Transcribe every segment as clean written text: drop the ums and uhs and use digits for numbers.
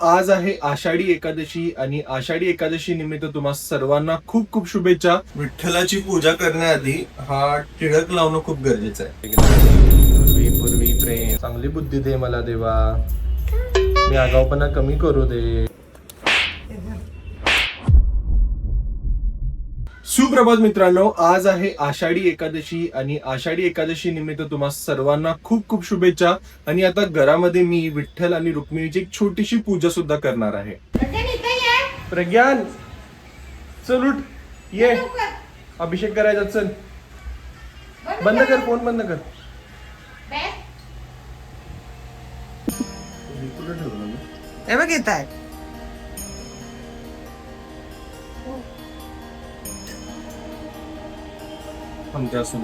आज आहे आषाढी एकादशी आणि आषाढी एकादशी निमित्त तुम्हा सर्वांना खूप खूप शुभेच्छा. विठ्ठलाची पूजा करण्याआधी हा टिळक लावणं खूप गरजेचं आहे. पूर्वी प्रेम, चांगली बुद्धी दे मला देवा, मी आगाऊपणा कमी करू दे. सुप्रभात मित्रांनो, आज आहे आषाढी एकादशी आणि आषाढी एकादशी निमित्त तुम्हा सर्वांना खूप खूप शुभेच्छा. आणि आता घरामध्ये मी विठ्ठल आणि रुक्मिणीची एक छोटीशी पूजा सुद्धा करणार आहे. प्रज्ञान चल उठ, ये अभिषेक करायचा. चल बंद कर, फोन बंद कर. हे बघ येत आहे. आमच्या असू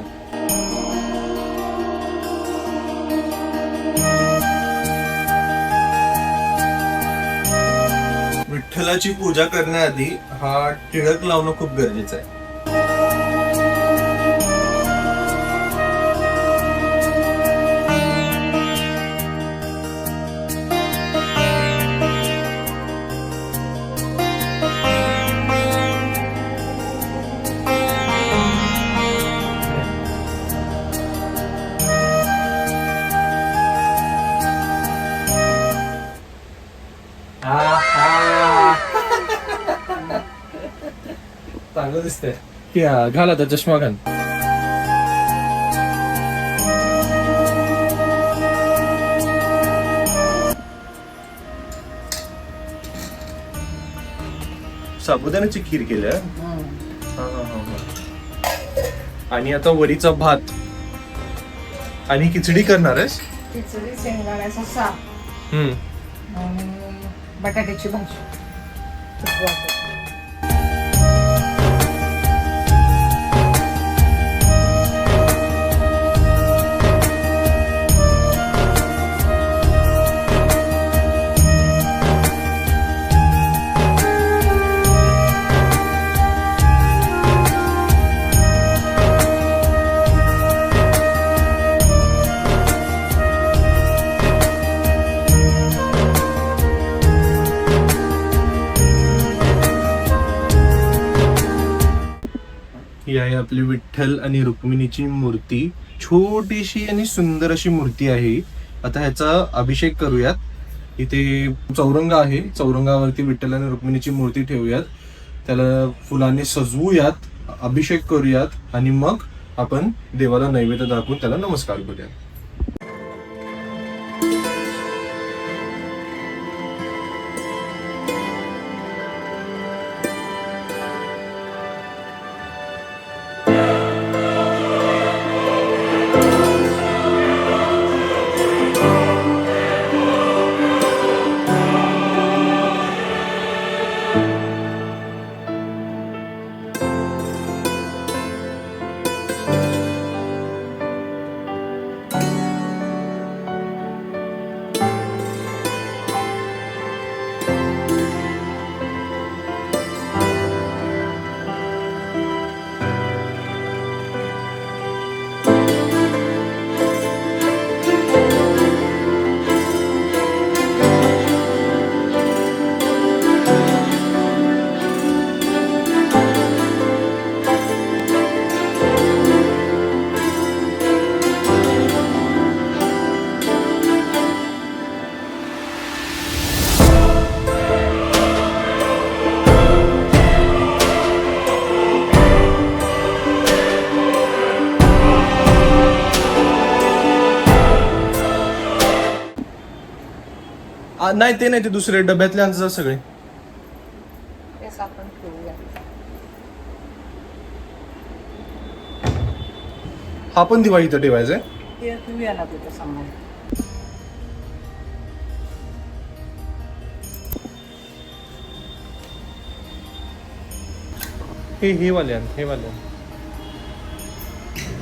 विठ्ठलाची पूजा करण्याआधी हा टिळक लावणं खूप गरजेचं आहे. चांगलं दिसतंय. घाल आता चष्मा घाल. साबुदाण्याची खीर केल्या. आणि आता वरीचा भात आणि खिचडी करणार आहेस. खिचडी, शेंगदाण्याचा साग, बटाट्याची भाजी. ही आहे आपली विठ्ठल आणि रुक्मिणीची मूर्ती. छोटीशी आणि सुंदर अशी मूर्ती आहे. आता ह्याचा अभिषेक करूयात. इथे चौरंग आहे, चौरंगावरती विठ्ठल आणि रुक्मिणीची मूर्ती ठेवूयात, त्याला फुलांनी सजवूयात, अभिषेक करूयात आणि मग आपण देवाला नैवेद्य दाखवून त्याला नमस्कार करूयात. नाही ते नाही, ते दुसरे डब्यातले आणतात सगळे. तेच आपण ठेवूया. हा पण दिवा इथं ठेवायचा. ते ठेवूया ना तिथे समोर. हे वाले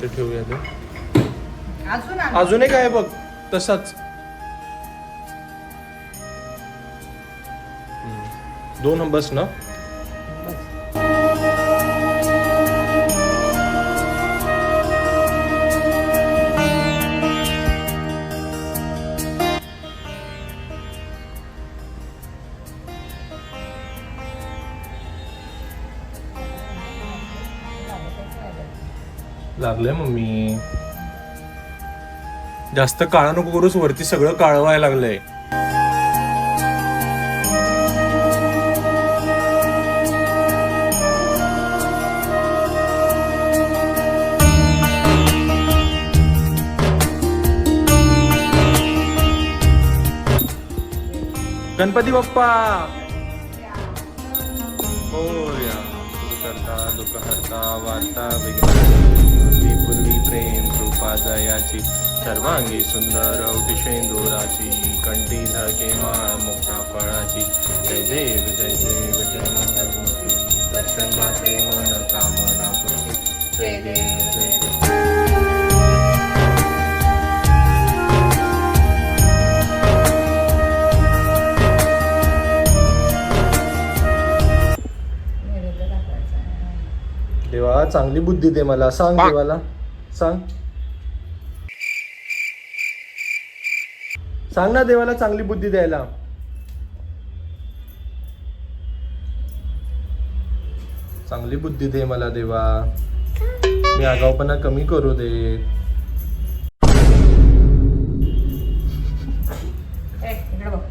ते ठेवूया. ते अजून एक आहे बघ तसाच. 2 बस ना. लागलंय मम्मी. जास्त काळं नको करूस, वरती सगळं काळं व्हायला लागलंय. गणपती बाप्पा मोरया. करता दुःख हरता वार्ता विघ्न पूर्वी प्रेम कृपा जयाची सर्वांगी सुंदर औटिशेंदुराची कंठी झळके माळ मुक्ता फळाची. जय देव जय देव जय मंगलमूर्ती दर्शन मात्रे मन कामना पूर्ती. जय देव जय देव. नैवेद्य दाखवायचा आहे. देवा चांगली बुद्धी दे मला. सांग देवाला, सांग सांग ना देवाला चांगली बुद्धी द्यायला. चांगली बुद्धी दे मला देवा. मी आगाऊपणा कमी करू दे. ए, इकडे बघ.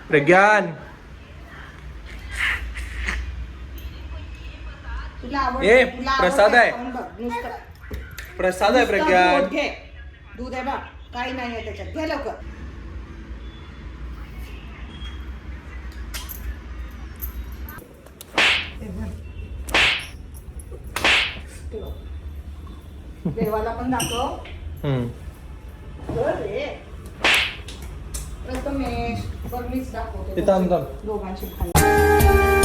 प्रज्ञान तुला आवड ए, तुला प्रसाद आवडतंय, आहे. खाऊन बघ, नुसतं. प्रसाद आहे नुसतं प्रज्ञान. दूध घे. दूध आहे बघ, काही नाही आहे त्याच्यात. घे लवकर. हे घे. ठेव. देवाला पण दाखव. हम्म. रे प्रथमेश, बरं मीच दाखवते ते थांब थांब. दोघांची भांडण.